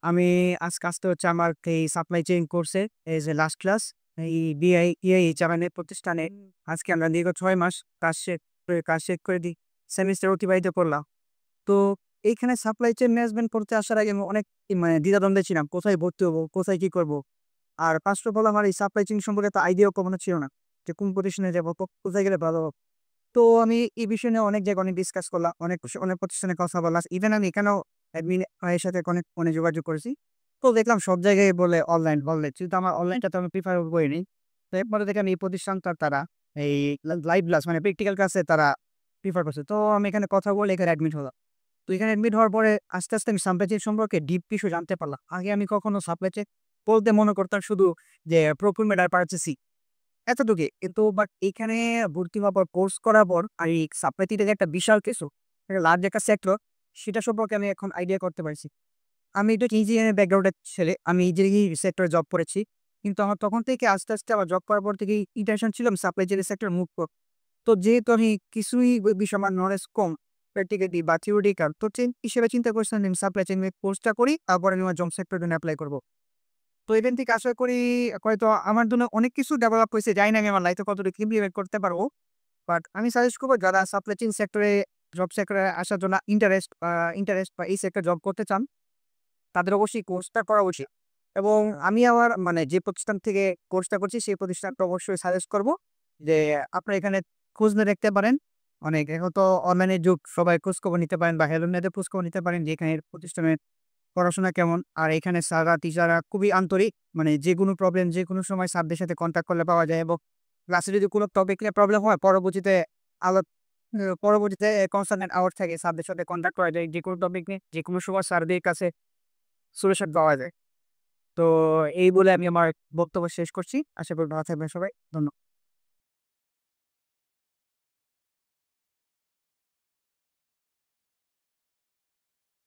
আমি আজকে আসতে হচ্ছে আমার এই সাপ্লাই চেইন কোর্সে এই যে লাস্ট ক্লাস এই বিআই ইআই চালানের প্রতিষ্ঠানে আজকে আমরা দীর্ঘ ৬ মাস কাজ শেষ করে দিই সেমিস্টার অতিবাহিত করলাম। তো এইখানে সাপ্লাই চেইন ম্যানেজমেন্ট পড়তে আসার আগে আমি অনেক দ্বিধাদ্বন্দ্বে ছিলাম। কোথায় ভর্তি হবো? কোথায় কি করব? আর ফার্স্ট অফ অল আমার এই সাপ্লাই চেইন সম্পর্কে তো আইডিয়াও কখনো ছিল না। যে কোন প্রতিষ্ঠানে যাবো, কোথায় গেলে ভালো হবে? তো আমি এই বিষয় নিয়ে অনেক জায়গায় অনেক ডিসকাস করলাম। অনেক প্রতিষ্ঠানে কথা বললাম। ইভেন আমি এখানেও অ্যাডমিন ভাইয়ের সাথে অনেক ফোনে যোগাযোগ করেছি। তো দেখলাম সব জায়গায় বলে অনলাইন। কিন্তু আমার অনলাইনটা তো আমি প্রিফার করিনি। তো এরপরে দেখলাম এই প্রতিষ্ঠানটা তারা এই লাইভ ক্লাস মানে প্র্যাকটিক্যাল ক্লাসে তারা প্রিফার করছে। তো আমি এখানে কথা বলে এখানে অ্যাডমিট হলাম। তো এখানে অ্যাডমিট হওয়ার পরে আস্তে আমি সাপ্লাই চেইন সম্পর্কে ডিপ কিছু জানতে পারলাম। আগে আমি কখনো সাপ্লাই চেইন বলতে মনে করতাম শুধু যে প্রকিউরমেন্ট আর পারচেজিং এতটুকুই। কিন্তু বাট এইখানে ভর্তি হওয়ার পর কোর্স করার পর আর এই সাপ্লাই চেইন যে একটা বিশাল কিছু, একটা লার্জ একটা সেক্টর সেটা সম্পর্কে আমি এখন আইডিয়া করতে পারছি। আমি এটা ইঞ্জিনিয়ারিং ব্যাকগ্রাউন্ডের ছেলে। আমি ইঞ্জিনিয়ারিং সেক্টরে জব করেছি। কিন্তু আমার তখন থেকে আস্তে আমার জব করার পর থেকেই ইন্টেনশন ছিল আমি সাপ্লাই চেইন সেক্টরে মুভ করব। তো যেহেতু আমি কিছুই বিষয় আমার নলেজ কম প্র্যাকটিক্যালি বা থিওরিটিক্যাল তো হিসেবে চিন্তা করছিলাম আমি সাপ্লাই চেইন কোর্সটা করি তারপরে আমি আমার জব সেক্টরের জন্য এপ্লাই করব। তো ইভেন থেকে আশা করি হয়তো আমার জন্য অনেক কিছু ডেভেলপ হইছে। জানি না আমি আমার লাইফে কতটুকু ইমপ্লিমেন্ট করতে পারবো। বাট আমি সাজেস্ট করব যারা সাপ্লাই চেইন সেক্টরে জব সেক্টরে আসার জন্য ইন্টারেস্ট বা এই সেক্টরে জব করতে চান, তাদের অবশ্যই কোর্সটা করা উচিত। এবং আমি আমার মানে যে প্রতিষ্ঠান থেকে কোর্সটা করছি সেই প্রতিষ্ঠানটা অবশ্যই সাজেস্ট করব যে আপনারা এখানে খোঁজ নিয়ে দেখতে পারেন। অনেক এখন তো অনলাইনের যুগ, সবাই খোঁজখবর নিতে পারেন বা হেলন এদের খোঁজখবর নিতে পারেন যে এখানের প্রতিষ্ঠানের পড়াশোনা কেমন? আর এখানে স্যাররা, টিচাররা খুবই আন্তরিক। মানে যেকোনো প্রবলেম যেকোনো সময় স্যারদের সাথে কনট্যাক্ট করলে পাওয়া যায় এবং ক্লাসে যদি কোনো টপিক নিয়ে প্রবলেম হয় আলাপ পরবর্তীতে কনসালটেন্ট আওয়ার থাকে স্যারদের সাথে কনট্যাক্ট করা যায়। যেকোনো টপিক নিয়ে যেকোনো সময় স্যারদের কাছে সলিউশন পাওয়া যায়। তো এই বলে আমি আমার বক্তব্য শেষ করছি। আশা করি ভালো থাকবেন সবাই। ধন্যবাদ।